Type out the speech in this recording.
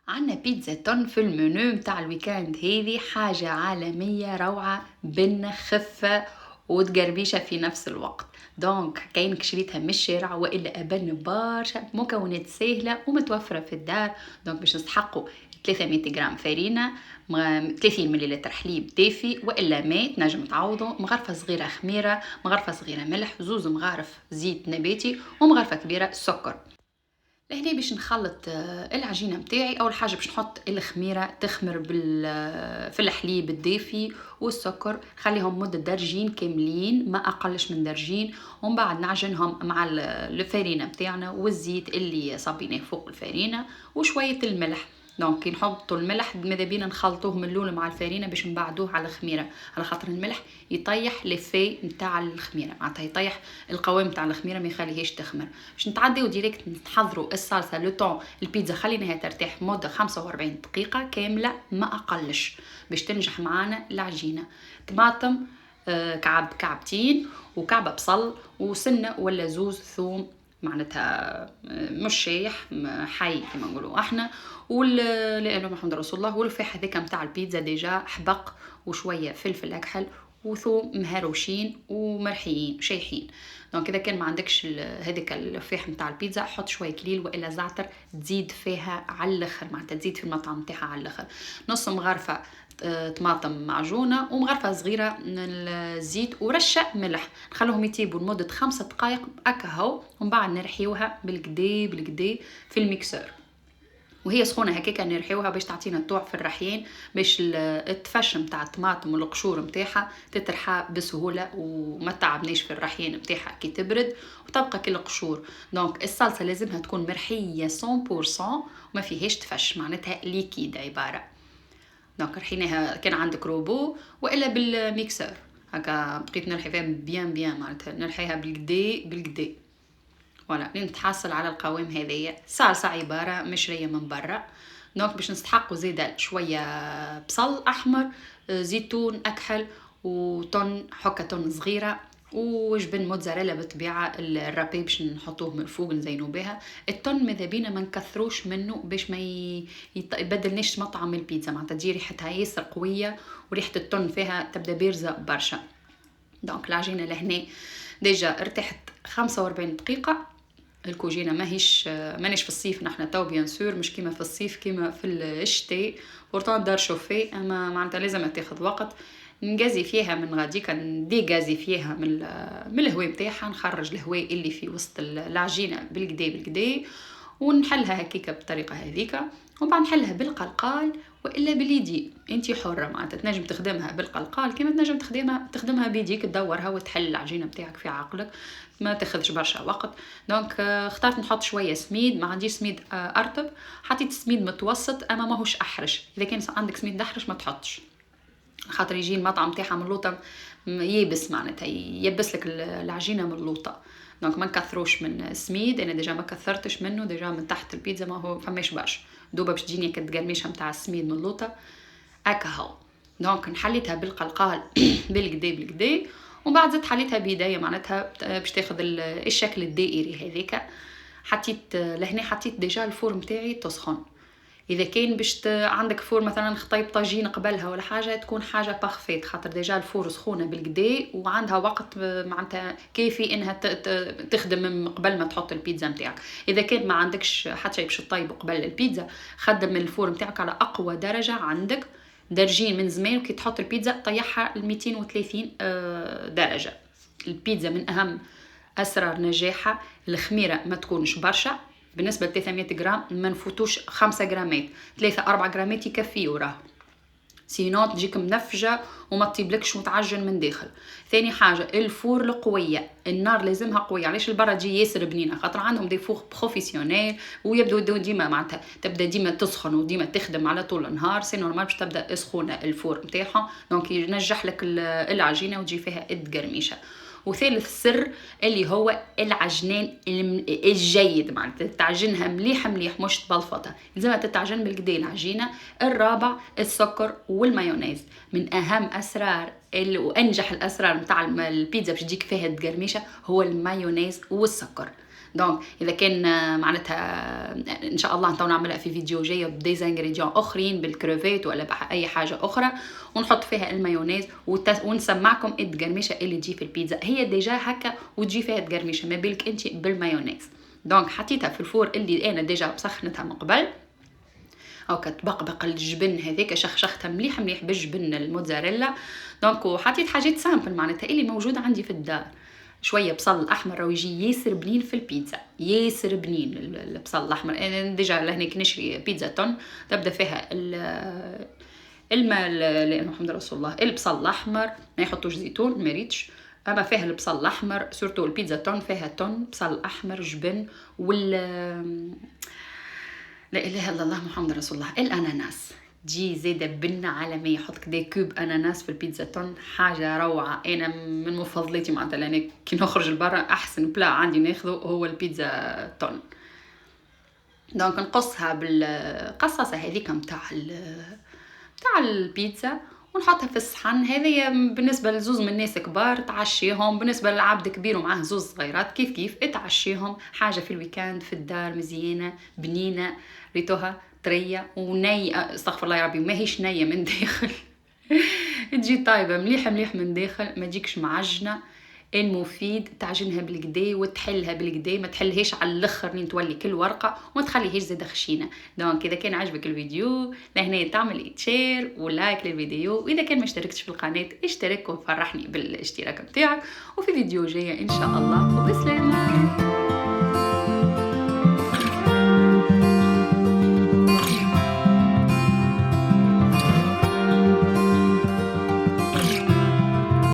عنا بيتزا تون في المنيو متاع الويكاند هذه حاجة عالمية روعة بن خفة وتقربيشة في نفس الوقت. دونك كاينك شريتها من الشارع والا ابن برشا مكونات سهلة ومتوفرة في الدار. دونك باش نستحقوا 300 غرام فرينة، 30 مليلتر حليب دافي والا ماء تنجم تعوضوا، مغرفة صغيرة خميرة، مغرفة صغيرة ملح، زوز مغارف زيت نباتي، ومغرفة كبيرة سكر. لهنا باش نخلط العجينه متاعي. اول حاجه باش نحط الخميره تخمر في الحليب الدافي والسكر، خليهم مده درجين كاملين ما اقلش من درجين، ومن بعد نعجنهم مع الفرينه متاعنا والزيت اللي صبيناه فوق الفرينه وشويه الملح. دونك كي نحطوا الملح ماذا بينا نخلطوه من الاول مع الفرينه باش نبعدوه على الخميره، على خاطر الملح يطيح لي نتاع الخميره، معناتها يطيح القوام نتاع الخميره ما يخليهاش تخمر. باش نتعداو ديريكت نحضروا الصلصه لو طون البيتزا خليناها ترتاح مده 45 دقيقه كامله ما اقلش باش تنجح معانا العجينه. طماطم كعبتين، وكعبه بصل، وسنه ولا زوز ثوم، معناتها مش شايح حي كما نقولوا احنا، لانه محمد رسول الله، والفاح هذاك نتاع البيتزا ديجا حبق، وشويه فلفل اكحل وثوم مهروشين ومرحيين شايحين. دونك اذا كان ما عندكش هذاك الفاح نتاع البيتزا حط شويه كليل والا زعتر تزيد فيها على الاخر، معناتها تزيد في المطعم نتاعها على الاخر. نص مغرفه طماطم معجونه ومغرفه صغيره من الزيت ورشه ملح، نخلوهم يطيبوا لمده 5 دقائق هكا هو، ومن بعد نرحيوها بالكدا بالكدا في الميكسور وهي سخونه هكاكا، نرحيوها باش تعطينا طوع في الرحيان، باش التفش نتاع الطماطم والقشور نتاعها تترحى بسهوله وما تعبناش في الرحيان نتاعها كي تبرد وتبقى كل القشور. دونك الصلصه لازمها تكون مرحيه 100% وما فيهاش تفش، معناتها ليكيد عباره. دونك رحيناها كان عندك روبو والا بالميكسر هكا، بقيت نرحي فيها بيان معناتها نرحيها بالكدا بالكدا ولا لين تحصل على القوام هذايا. صلصة عبارة مشرية من برا. دونك باش نستحقوا زيادة شوية بصل أحمر، زيتون أكحل، وطن حكة طن صغيرة، وجبن موتزاريلا بالطبيعة الرابي باش نحطوه من فوق نزينو بها. الطن ماذا بينا ما نكثروش منه باش ما يبدلناش مطعم البيتزا، معناتها تجي ريحتها ياسر قوية وريحة الطن فيها تبدا بارزة برشا. دونك العجينة لهنا ديجا ارتاحت 45 دقيقة. الكوجينه مانيش في الصيف، نحنا تو بيان سور مش كيما في الصيف كيما في الشتاء، ورطان دار شوفي، اما معناتها لازم تاخذ وقت. نجازي فيها من غاديكا نديغازي فيها من الهواء نتاعها، نخرج الهواء اللي في وسط العجينه بالكدا بالكدا، ونحلها هكيكا بالطريقه هذيكا، ومن بعد نحلها بالقلقال والا باليدي، انت حره معناتها تنجم تخدمها بالقلقال كيما تنجم تخدمها بيديك، تدورها وتحل العجينه نتاعك في عقلك ما تاخذش برشا وقت. دونك اخترت نحط شويه سميد، ما عنديش سميد ارطب، حطيت سميد متوسط اما ماهوش احرش، اذا كان عندك سميد احرش ما تحطش، خاطر يجي المطعم تاعها من اللوطه يابس، معناتها يبس لك العجينه من اللوطه. دونك ما نكثروش من السميد، انا ديجا ما كثرتش منه، ديجا من تحت البيتزا ما هو فماش برشا دوبا باش تجيني كتقرميشه نتاع السميد من اللوطه هكا هو. دونك نحليتها بالقلقال بالكدا بالكدا، ومن بعد زدت حليتها بيدايا معناتها باش تاخذ الشكل الدائري هذاك. حطيت لهنا حطيت ديجا الفور نتاعي تسخن. اذا كان عندك فور مثلا خطيب طاجين قبلها ولا حاجه تكون حاجه بارفيت، خاطر ديجا الفور سخونه بالكدا وعندها وقت معناتها كافي انها تخدم من قبل ما تحط البيتزا نتاعك. اذا كان ما عندكش حتى شيء باش تطيب قبل البيتزا، خدم الفور نتاعك على اقوى درجه عندك، درجين من زمان، وكي تحط البيتزا طيحها ل 230 درجه. البيتزا من اهم اسرار نجاحها الخميره ما تكونش برشا، بالنسبه ل 300 غرام ما نفوتوش 5 غرامات، 3 4 غرامات يكفيو راه، سينو تجيك منفجه وما تطيبلكش متعجن من داخل. ثاني حاجه الفور القويه، النار لازمها قويه، علاش البرا تجي ياسر بنينه، خاطر عندهم دي فور بروفيسيونيل ويبداو ديما معناتها تبدا ديما تسخن وديما تخدم على طول النهار، سي نورمال باش تبدا سخونه الفور نتاعها، دونك ينجح لك العجينه وتجي فيها قرميشه. وثالث سر اللي هو العجنان الجيد، معناتها تعجنها مليح مليح مش تبلفطها، لازمها تتعجن بالكدا العجينه. الرابع السكر والمايونيز، من اهم اسرار وانجح الاسرار نتاع البيتزا باش تجيك فيها تقرميشه هو المايونيز والسكر. دونك اذا كان معناتها ان شاء الله تو نعملها في فيديو جاي بديزانغريديون اخرين بالكروفيت ولا باي حاجه اخرى، ونحط فيها المايونيز ونسمعكم التقرمشه اللي تجي في البيتزا. هي ديجا هكا وتجي فيها تقرمشه، ما بالك انت بالمايونيز. دونك حطيتها في الفور اللي انا ديجا مسخنتها من قبل، او كتبقبق الجبن هذيك، شخشختها مليح مليح بالجبن الموتزاريلا. دونك وحطيت حاجات سامبل معناتها اللي موجوده عندي في الدار. شويه بصل احمر راهو يجي ياسر بنين في البيتزا، ياسر بنين البصل الاحمر. انا ديجا لهنا نشري بيتزا تون تبدا فيها الماء لانه محمد رسول الله البصل الاحمر ما يحطوش زيتون ما ريتش، اما فيها البصل الاحمر سورتو البيتزا تون فيها تون بصل احمر جبن لا اله الا الله محمد رسول الله الاناناس. تجي زيادة بنة عالمية، حط كده كوب اناناس في البيتزا تون، حاجة روعة. انا من مفضلتي معناتها لأن كي نخرج لبرا احسن بلا عندي ناخذه هو البيتزا تون. دونك نقصها بالقصاصة هذيك متاع البيتزا ونحطها في الصحن. هذه بالنسبه لزوز من الناس كبار تعشيهم، بالنسبه للعبد كبير ومعاه زوز صغيرات كيف تعشيهم. حاجه في الويكاند في الدار مزيانه بنينه ريتوها طريه وني استغفر الله يا ربي ما هيش نيه من داخل تجي طايبه مليحه مليح من داخل، ما تجيكش معجنه. المفيد تعجنها بالكدا وتحلها بالكدا، ما تحلهاش على الاخر لين تولي كل ورقه وما تخليهاش زاده خشينه. دونك اذا كان عجبك الفيديو لهنا تعمل شير ولايك للفيديو، واذا كان ما اشتركتش في القناه اشترك وفرحني بالاشتراك بتاعك. وفي فيديو جايه ان شاء الله، وبسلامه.